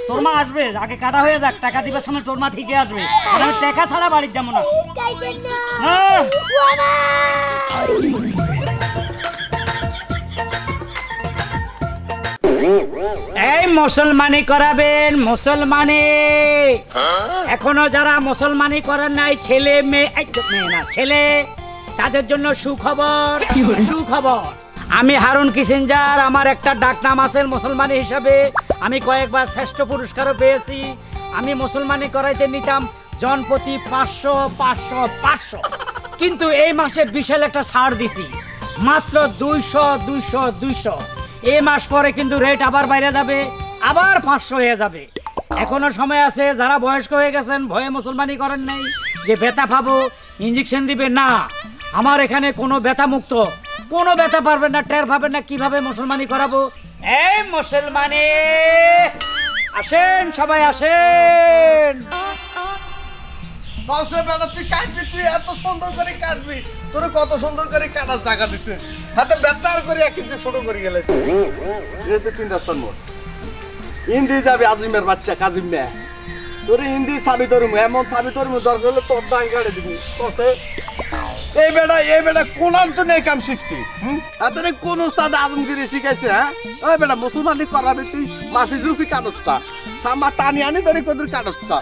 তোর মা আসবে, আগে কাটা হয়ে যাক, টাকা দিবার সময় তোর মা ঠিকই আসবে। আমি টাকা ছাড়া বাড়ির যাবো না। এই মুসলমানি করাবেন, মুসলমানি। এখনো যারা মুসলমানি করেন নাই, ছেলে মেয়ে না ছেলে, তাদের জন্য সুখবর, সুখবর। আমি হারুন কিসেঞ্জার, আমার একটা ডাকনাম আছে মুসলমানি হিসাবে। আমি কয়েকবার শ্রেষ্ঠ পুরস্কারও পেয়েছি। আমি মুসলমানি করাইতে নিতাম জনপ্রতি 500 500 500, কিন্তু এই মাসে বিশাল একটা ছাড় দিছি, মাত্র 200 200 200। এই মাস পরে কিন্তু রেট আবার বাইরে যাবে, আবার 500 হয়ে যাবে। এখনো সময় আছে। যারা বয়স্ক হয়ে গেছেন, ভয়ে মুসলমানি করেন নাই, যে ব্যথা পাবো ইঞ্জেকশন দিবে না, আমার এখানে কোনো ব্যথা মুক্ত, কোনো ব্যথা পারবেন না, টের পাবেন না। কিভাবে মুসলমানি করাবো? এই মুসলমানি আসেন, সবাই আসেন। তুই কাটবি, তুই এত সুন্দর করে কাটবি, তোর কত সুন্দর করে কাটার জায়গা দিচ্ছে, হাতে বেতার করে এক ইঞ্চি ছোট করে গেলে। তিন রাস্তার মোড় হিন্দি যাবে, আজিমের বাচ্চা কাজিম না, তোর হিন্দি চাবি ধরুম, এমন চাবি ধরুম দরকার হলে তোর দাঁড় কাটে দিবি। এই বেটা কোন আন্তনে কাম শিখছি, হাতে কোন উস্তাদ আজমগিরি শিখাইছে? হ্যাঁ ওই বেটা মুসলমানি করাবি, তুই মাফি জুফি কাটচ্ছা, সাম্বা টানি আনি ধরে কদুর কাটচ্ছা,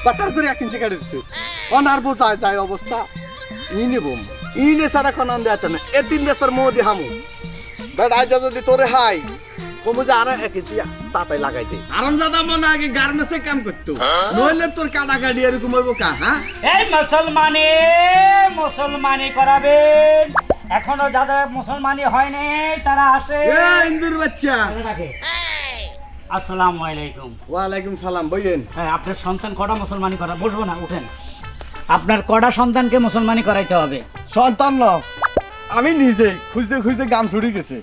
বাটার করে এক ইঞ্চি কাটে দিচ্ছে। অনারবো যায় যায় অবস্থা। ইনে বোম ইনে সারা কোন আন্দে আছে না, এ 3 বছর মোদি হামু বেটা যদি তোরে হাই কমু যে আর এক ইঞ্চি তাতাই লাগাই দে। আরামজাদা মনে আগে গার্মেন্টসে কাম করতো, নইলে তোর কাটা গাড়ি এরকম হইব কা? হ্যাঁ এই মুসলমানি, মুসলমানি করাবেন। এখনো যাদের মুসলমানি হয়নি তারা আসে। ইন্দুর বাচ্চা, আসসালামু আলাইকুম। ওয়ালাইকুম সালাম। বইয়েন। হ্যাঁ, আপনার সন্তান কটা মুসলমানি করা? বসবো না, উঠেন। আপনার কটা সন্তানকে মুসলমানি করাইতে হবে? সন্তান ন, আমি নিজে খুঁজতে খুঁজতে গান ছুটি গেছে।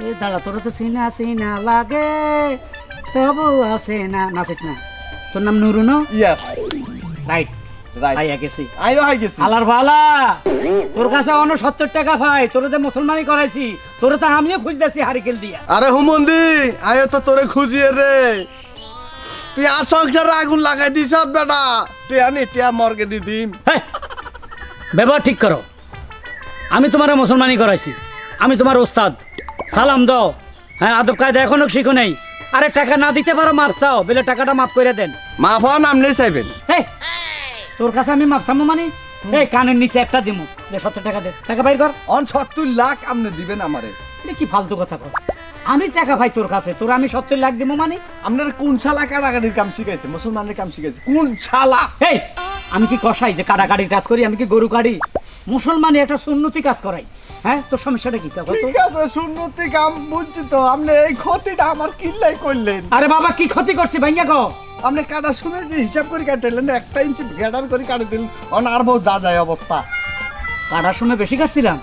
এ দাদা, তোর তো সিনা সিনা লাগে, তবু আসে না, নাচিস না। তোর নাম নুরুন? Yes, right right. আইয়া গেছি, আইও হাই গেছি। আলার ভালা, তোর কাছে অন্য 70 টাকা পাই, তোর যে মুসলমানি করাইছি, তোর তো আমিও খুঁজতেছি হারিকেল দিয়া। আরে হুমন্দি, আয়ো তো তোরে খুঁজিয়ে রে, তুই আর সংসারে আগুন লাগাই দিস বেটা। তুই আনি টিয়া মর্গে দি দিম। ব্যবহার ঠিক করো। আমি তোমার মুসলমানি করাইছি, আমি তোমার ওস্তাদ, সালাম দাও। হ্যাঁ, আদব কায়দা এখনো শিখো নাই। আরে টাকা না দিতে পারো, মাপ চাও, বলে টাকাটা মাফ করে দেন। মা ফোন আমনে চাইবেন। তোর কাছে আমি মাপ চামো মানে? এই কানের নিচে একটা দিমু, 70 টাকা দে, টাকা বাইর কর। 70 লাখ আমনে দিবেন আমারে? এটা কি ফালতু কথা কর? আমি টাকা পাই তোর কাছে, তোর আমি 70 লাখ দিমু মানে? আপনার কোন শালা কাটাকাটির কাম শিখাইছে? মুসলমানের কাম শিখাইছে কোন শালা? এই আমি কি কষাই যে কাটাকাটির কাজ করি? আমি কি গরু কাটি? মুসলমানি একটা সুন্নতি কাজ করাই। হ্যাঁ, তোর সমস্যাটা কি? ঠিক আছে, সুন্নতি কাম বুঝছি তো, আপনি এই ক্ষতিটা আমার কিল্লাই করলেন। আরে বাবা, কি ক্ষতি করছি ভাইয়া গো? আপনি কাটা শুনে যে হিসাব করে কাটাইলেন, 1 ইঞ্চি গেডার করে কাটে দিলেন, আর বহু যা যায় অবস্থা। কাটার সময় বেশি কাটছিলাম?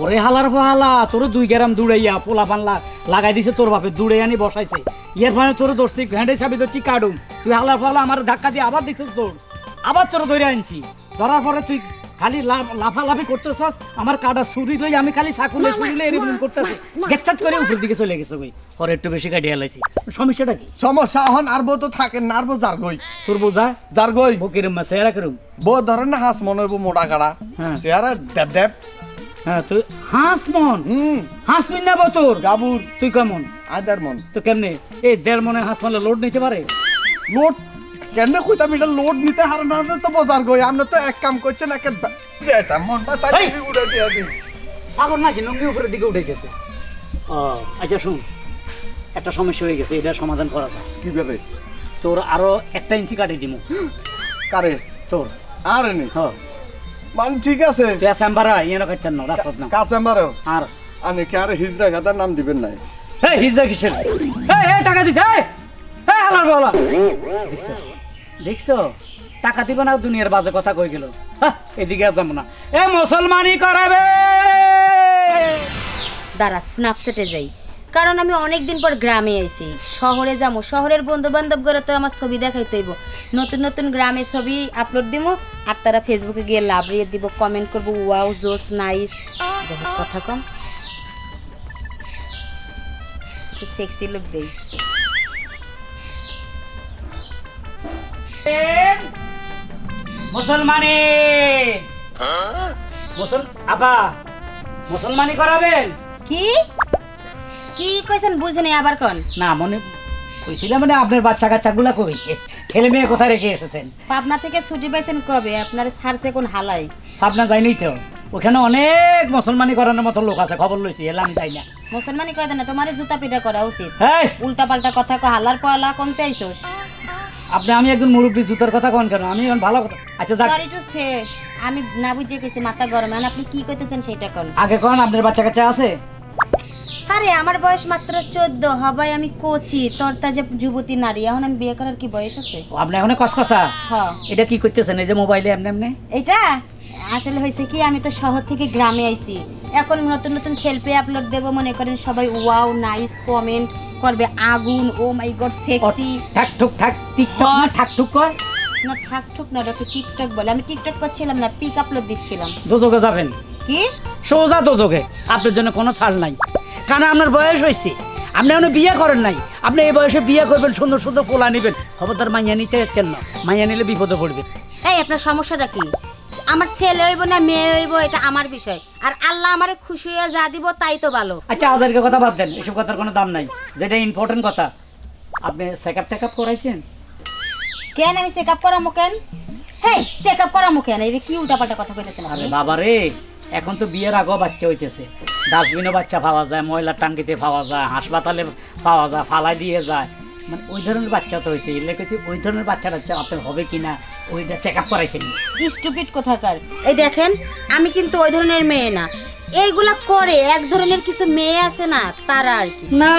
ওরে হালার হালা, তোর 2 গ্রাম দূড়াইয়া পোলা পানলা লাগাই দিছে, তোর বাপে দূরে আনি বসাইছে। এর মানে তোর দর্শি ভ্যান্ডে চাবি ধরছি কাটুম, তুই হালার ফালা আমার ধাক্কা দিয়ে আবার দিছিস দৌড়, আবার তোর ধরে আনছি। ধরার পরে তুই খালি লাফালাফি করতেছস, আমার কাটা ছুরি লই আমি খালি সাকুলে ছুরিলে এরকম করতেছি, গেটচাট করে উপর দিকে চলে গেছে। কই পরে একটু বেশি কাটিয়ে লাইছি। সমস্যাটা কি? সমস্যা হন আর বউ তো থাকেন না, আর বউ যার গই। তোর বোঝা যার গই বকিরম মা সেরা করুম বউ ধরেন না, হাঁস মনে হইব মোটা কাড়া। হ্যাঁ চেহারা ড্যাব ড্যাব। হ্যাঁ, তুই হাঁস মন, হাঁস মিন না তোর গাবুর। তুই কেমন? আদার মন। তো কেমনে এই 1.5 মনে হাঁস মারলে লোড নিতে পারে? লোড কেন কইতাম? এটা লোড নিতে হার না তো বাজার গই। আমরা তো এক কাম করছেন, একে দেটা মনটা চাই উড়ে দিয়া দিই। পাগল নাকি? লুঙ্গি উপরের দিকে উঠে গেছে। ও আচ্ছা, শুন, একটা সমস্যা হয়ে গেছে, এটা সমাধান করা যায়। কিভাবে? তোর আরো 1 ইঞ্চি কাটি দিমু। কারে? তোর আরে নি হ্যাঁ, মান ঠিক আছে। তুই চেম্বারে ইয়েনো কাটতেন না রাস্তাত না কাছে আমারও। আর আনে কে আরে হিজরা গাদার নাম দিবেন নাই? এই হিজা কিসের? এই টাকা দিছ? এই হালার বলা, দেখছো দেখছো, টাকা দিব না, দুনিয়ার বাজে কথা কই গেল। এদিকে আর যাবো না। এ মুসলমানি করাবে। দাঁড়া, স্ন্যাপচ্যাটে যাই, কারণ আমি অনেক দিন পর গ্রামে আইছি, শহরে যাবো, শহরের বন্ধু বান্ধব করে তো আমার ছবি দেখাইতে হইব, নতুন নতুন গ্রামের ছবি আপলোড দিব, আর তারা ফেসবুকে গিয়ে লাভ রিয়ে দিব, কমেন্ট করবো ওয়াও জোস নাইস, যাই কথা কম একটু সেক্সি লুক দেই। মুসলমানি আপা মুসলমানি করাবেন? কি কি কইছেন বুঝেনি, আবার কোন? না মনে কইছিলাম মানে আপনার বাচ্চা কাচ্চা গুলা কই, ছেলে মেয়ে কোথায় রেখে এসেছেন? পাবনা থেকে ছুটি পাইছেন কবে? আপনার ছাড়ছে কোন হালাই? পাবনা যাইনি তো, ওখানে অনেক মুসলমানি করানোর মতো লোক আছে, খবর লইছি, এলাম যাই না। মুসলমানি কয় না, তোমার জুতা পিটা করা উচিত। এই উল্টা পাল্টা কথা কো, হালার পয়লা কমতে আইছস। আপনি আমি একজন মুরব্বী, জুতার কথা কোন কেন? আমি এখন ভালো কথা। আচ্ছা যাক, সরি টু সে, আমি না বুঝে কইছি, মাথা গরম। এখন আপনি কি কইতেছেন সেটা কোন? আগে কোন আপনার বাচ্চা কাচ্চা আছে? আরে আমার বয়স মাত্র 14, হবাই আমি কোচি তরতাজা যুবতী নারী, এখন আমি বিয়ে করার কি বয়স আছে? ও, আপনি এখন কসকসা হ্যাঁ। এটা কি করতেছেন এই যে মোবাইলে এমনি এমনি? এটা আসলে হয়েছে কি, আমি তো শহর থেকে গ্রামে আইছি, এখন নতুন নতুন সেলফি আপলোড দেব, মনে করেন সবাই ওয়াও নাইস কমেন্ট করবে, আগুন ও মাই গড সেক্সি, ঠাক ঠুক ঠাক টিকটক না ঠাক ঠুক কয় না থাক ঠুক না, ওটা টিকটক বলে। আমি টিকটক করছিলাম না, পিক আপলোড দিচ্ছিলাম। দোজোগে যাবেন? কি সোজা দোজোগে, আপনার জন্য কোনো ছাড় নাই, কারণ আপনার বয়স হয়েছে, আপনি এখনো বিয়ে করেন নাই, আপনি এই বয়সে বিয়ে করবেন, সুন্দর সুন্দর কোলা নিবেন, খবরদার মাইয়া নিতে কেন, মাইয়া নিলে বিপদে পড়বে। এই আপনার সমস্যাটা কি? আমার ছেলে হইব না মেয়ে হইব এটা আমার বিষয়, আর আল্লাহ আমারে খুশি হয়ে যা দিব তাই তো ভালো। আচ্ছা হাজারকে কথা বাদ দেন, এসব কথার কোনো দাম নাই, যেটা ইম্পর্টেন্ট কথা, আপনি চেকআপ টেকআপ করাইছেন? কেন আমি চেকআপ করামো কেন? হেই চেকআপ করামো কেন? এই যে কি উল্টাপাল্টা কথা কইতেছেন আরে আপনি? বাবা রে, এখন তো বিয়ের আগেও বাচ্চা হইতেছে, ডাস্টবিনে বাচ্চা পাওয়া যায়, ময়লার টাঙ্কিতে পাওয়া যায়, হাসপাতালে পাওয়া যায়, ফালাই দিয়ে যায়, মানে ওই ধরনের বাচ্চা তো হয়েছে, এলে কিছু ওই ধরনের বাচ্চা টাচ্চা আপনার হবে কিনা ওইটা চেক আপ করাইছেন? স্টুপিড কোথাকার। এই দেখেন আমি কিন্তু ওই ধরনের মেয়ে না, এইগুলা করে এক ধরনের কিছু মেয়ে আছে না তারা আর কি। না,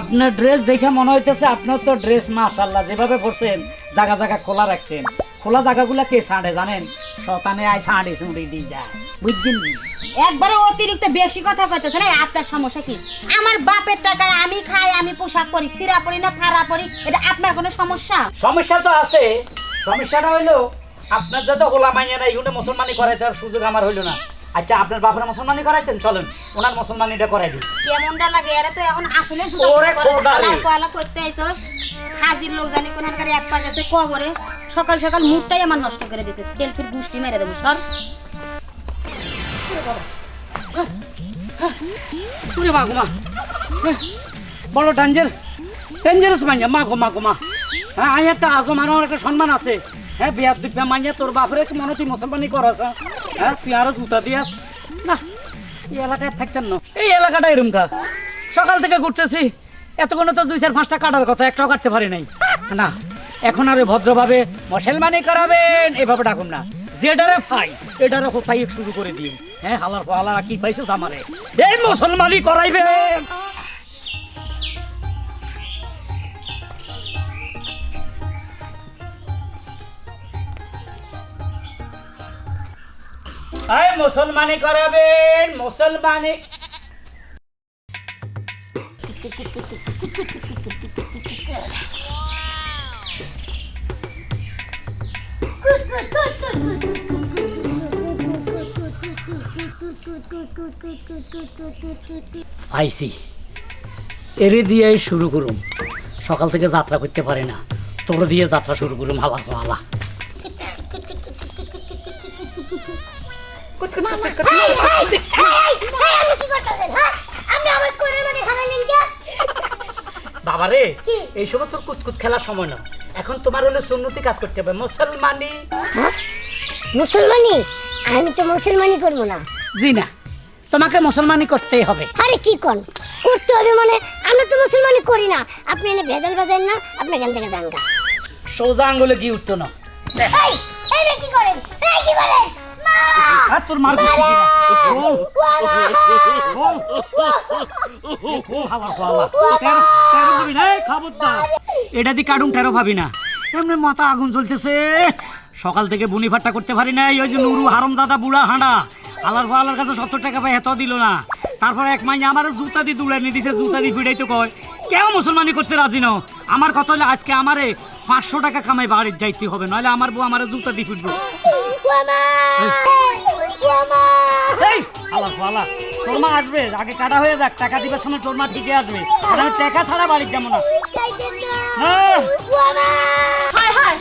আপনার ড্রেস দেখে মনে হইতেছে আপনার তো ড্রেস মাশাআল্লাহ যেভাবে পরছেন, জায়গা জায়গা খোলা রাখছেন, খোলা জায়গাগুলা কে ছাড়ে জানেন? শতানে আই ছাড়ে চুড়ি দিয়ে যায়, বুঝছেন? একবারে অতিরিক্ত বেশি কথা কইতেছেন। এই আপনার সমস্যা কি? আমার বাপের টাকায় আমি খাই, আমি পোশাক পরি, সিরা পরি না ফাড়া পরি, এটা আপনার কোনো সমস্যা? সমস্যা তো আছে, সমস্যাটা হইলো আপনার যত ওলা মাইয়া নাই, এগুলো মুসলমানি করাইতে আর সুযোগ আমার হইলো না। আচ্ছা আপনার বাপরা মুসলমানি করাইছেন, চলেন ওনার মুসলমানিটা করাই দিই। কেমনটা লাগে? এরা তো এখন আসলে ওরে খোদা রে। পয়লা করতে আইছস, হাজির লোক জানি কোনার গাড়ি এক পা গেছে কবরে, সকাল সকাল মুডটাই আমার নষ্ট করে দিয়েছে, সেলফির গুষ্টি মেরে দেবো সর। শুনে মা গোমা, বড় ডেঞ্জারাস মাইয়া, মা গো মা গো মা। হ্যাঁ আমি একটা আজম, আমার একটা সম্মান আছে। হ্যাঁ বিয়ার দিব্যা মাইয়া, তোর বাপরে মনে তুই মুসলমানি করস? হ্যাঁ তুই আরো জুতা দিয়াস না, এই এলাকায় থাকতেন না, এই এলাকাটা এরম কা, সকাল থেকে ঘুরতেছি, এতক্ষণে তো 2-4-5টা কাটার কথা, একটাও কাটতে পারি নাই না। এখন আর ভদ্রভাবে মুসলমানি করাবেন এভাবে ডাকুন না, যেটারে পাই এটারে কোথায় শুরু করে দিন। হ্যাঁ হালার হালারা কি পাইছে আমারে, এই মুসলমানি করাইবেন। এই মুসলমানি করাবেন, মুসলমানি। আইসি এরে দিয়ে শুরু করুম, সকাল থেকে যাত্রা করতে পারে না, তোর দিয়ে যাত্রা শুরু করুম, হালা হালা। বাবারে এই সময় তোর কুতকুত খেলার সময় না, এখন তোমার হলো সুন্নতি কাজ করতে হবে, মুসলমানি। মুসলমানি? আমি তো মুসলমানি করবো না। জি না, তোমাকে মুসলমানি করতেই হবে। আরে কি কোন করতে হবে মানে? আমরা তো মুসলমানি করি না। আপনি এনে ভেজাল বাজান না, আপনি এখান থেকে যান গা। সোজা আঙ্গুলে কি উঠতো না। এই এই রে কি করেন? এই কি করেন? মা! আর তোর মার গুষ্টি কিনা বল বল বল, হালা হালা তেরো তেরো দিবি না, খবরদার এটা দি কাটুম তেরো ভাবি না, এমনি মাথা আগুন জ্বলতেছে, সকাল থেকে বুনি ফাট্টা করতে পারি না, ওই যে নুরু হারামজাদা বুড়া হাঁড়া আলার কাছে 70 টাকা পাই, এত দিল না, তারপর এক মাইয়া আমার জুতা দিয়ে দুলানি দিছে, জুতা দিয়ে ফিরাইতে কয় কেউ মুসলমানি করতে রাজি নও। আমার কথা হলে আজকে আমারে 500 টাকা কামাই বাড়ির যাইতে হবে, নইলে আমার বউ আমার জুতা দিয়ে ফিরবো। এই আল্লাহ আল্লাহ, তোর মা আসবে আগে কাটা হয়ে যাক, টাকা দিবার সময় তোর মা ঠিকই আসবে, আর আমি টাকা ছাড়া বাড়ির যাবো না। হ্যাঁ হায় হায়,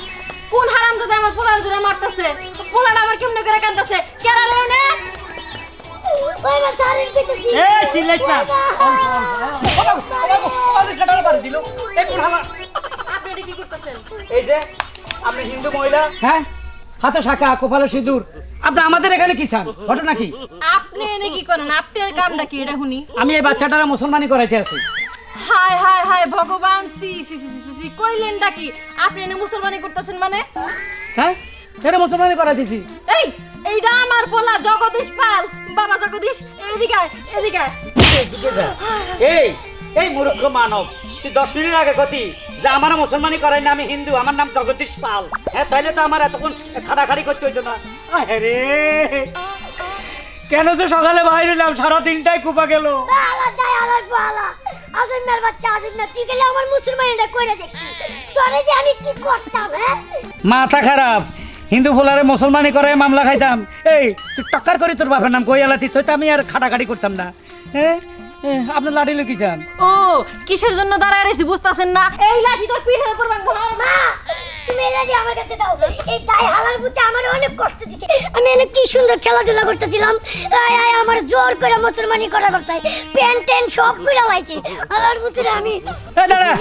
কোন হারামজাদা আমার পোলার জন্য মারতেছে? পোলাটা আমার কেমনে করে কাঁদতেছে? কেরা লেনে এই চিল্লাইস না, আপনি এটা কি করতেছেন? এই যে আপনি হিন্দু মহিলা, হ্যাঁ হাতে শাখা কপালে সিঁদুর, আপনি আমাদের এখানে কি চান? ঘটনা কি? আপনি এনে কি করেন? আপনার কামটা কি এটা শুনি? আমি এই বাচ্চাটারা মুসলমানি করাইতে আছি। হায় হায় হায় ভগবান, সি সি সি সি সি, কইলেনটা কি? আপনি এনে মুসলমানি করতেছেন মানে? হ্যাঁ এটা মুসলমানি করাইতেছি। এইটা আমার পোলা জগদীশ পাল। বাবা জগদীশ, এদিকে আয়, এদিকে আয়। এই এই মূর্খ মানব, তুই 10 মিনিট আগে কতি যে আমার মুসলমানি করাই না, আমি হিন্দু, আমার নাম জগদীশ পাল। হ্যাঁ তাইলে তো আমার এতক্ষণ খাড়াখাড়ি করতে হইতো না। আরে কেন যে সকালে বাইরে এলাম, সারা দিনটাই কুপা গেল। মাথা খারাপ, হিন্দু ফুলারে মুসলমানি করে মামলা খাইতাম। এই তুই টক্কর করি তোর বাপের নাম কই এলাতি, তো আমি আর খাটাখাটি করতাম না। হ্যাঁ আপনার লাঠি কি চান? ও কিসের জন্য দাঁড়ায় রইছি বুঝতাছেন না? এই লাঠি তোর পিঠে পড়বে। মা তুমি এই লাঠি আমার কাছে দাও। এই তাই হালার পুতে আমার অনেক কষ্ট দিছে। আমি অনেক কি সুন্দর খেলাধুলা করতেছিলাম, আমার জোর করে মুসলমানি করা করতাই, প্যান্ট ট্যান সব খুলে লাইছে হালার পুতে। আমি দাঁড়া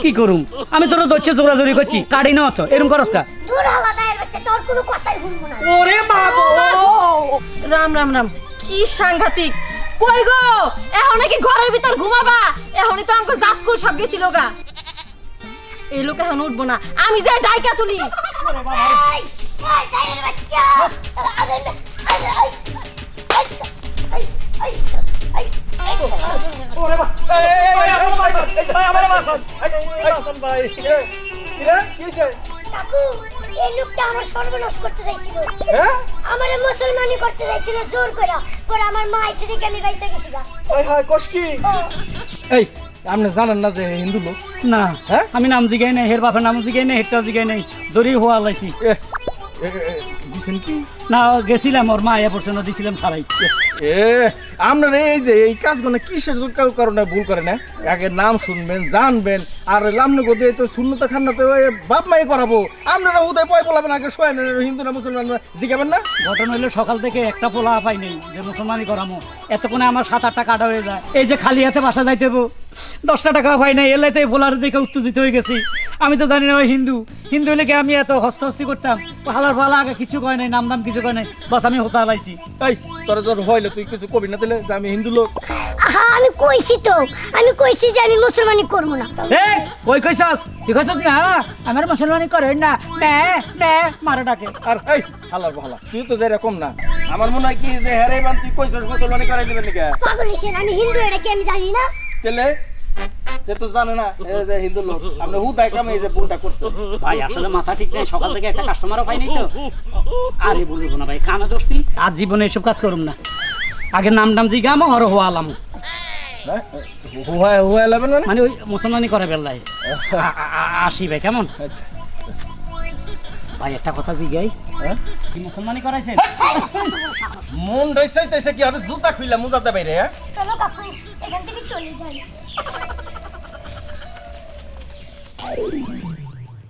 কি করুম, আমি তোর দচ্ছে জোরাজোরি করছি, কাটি না তো এরকম করস না। দূর হালা দায়ের বাচ্চা, তোর কোনো কথাই শুনবো না। ওরে বাবা, রাম রাম রাম, কি সাংঘাতিক। কই গো, এখন কি ঘরের ভিতর ঘুমাবা? এখনই তো আমাকে জাতকুল সব গেছিল গা। এই লোক এখন উঠবো না, আমি যাই ডাইকা তুলি। এই দায়ের বাচ্চা, ওরে বাবা, এই আমার বাসন, ভাই কি হইছে? কাকু এই লোকটা আমার সর্বনাশ করতে চাইছিল। আমারে মুসলমানি করতে চাইছিল জোর করে, পরে আমার মা এসে দেখে আমি বাইচা গেছি গা। এই আপনি জানেন না যে হিন্দু লোক? না হ্যাঁ? আমি নাম জিগাই নাই, হের বাপের নাম জিগাই নাই, হেরটা জিগাই নাই, দড়ি হওয়া লাইছি। দিছেন কি? না গেছিলাম, ওর মা আয়া পড়ছে না, দিছিলাম সারাই। আপনার এই যে এই কাজগুলো কিসের কারণে ভুল করে না? আগে নাম শুনবেন, জানবেন, আর লামনে গো দিয়ে তো শূন্যতা খান্না তো বাপ মাই করাবো। আপনারা উদয় পয় বলাবেন আগে শোয়েন, হিন্দু না মুসলমান জিজ্ঞাবেন না? ঘটনা হইলো সকাল থেকে একটা পোলা পাই নেই যে মুসলমানি করামো, এতক্ষণে আমার 7-8 কাটা হয়ে যায়। এই যে খালি হাতে বাসা যাইতে 10টা টাকা পাই নাই, এলাইতে পোলার দেখে উত্তেজিত হয়ে গেছি। আমি তো জানি না ওই হিন্দু, হিন্দু হলে কি আমি এত হস্তি করতাম? হালার পালা আগে কিছু কয় নাই, নাম কিছু কয় নাই, বাস আমি হতা লাইছি। এই তোরা তোর হইলে তুই কিছু কবি না দিলে যে আমি হিন্দু লোক? আহা আমি কইছি তো, আমি কইছি যে আমি মুসলমানি করবো না। এই কই কইছস? তুই কইছস না আমার মুসলমানি করেন না, নে নে মারা ডাকে। আর এই হালার ভালা, তুই তো যেরকম না, আমার মনে হয় কি যে হেরে বান তুই কইছস মুসলমানি করাই দিবেন নাকি? পাগল হইছেন, আমি হিন্দু, এটা কি আমি জানি না? তেলে সে তো জানে না এই যে হিন্দু লোক। আপনি হুদাই কামে এই যে ভুলটা করছেন। ভাই আসলে মাথা ঠিক নেই, সকাল থেকে একটা কাস্টমারও পাই নাই তো। আরে বলবো না ভাই, কানা ধরছি, আর জীবনে এসব কাজ করুম না। আগে নাম জিগামো আর হওয়ালাম, হুয়া হুয়া লাবেন মানে? মানে ওই মুসলমানি করে বেল্লাই আসি ভাই, কেমন? আচ্ছা ভাই একটা কথা জিগাই, হ্যাঁ কি মুসলমানি করাইছেন? মন রইছাইতেছে কি, আমি জুতা খুইলা মুজাতে বাইরে। হ্যাঁ চলো কাকু এখান থেকে চলে যাই।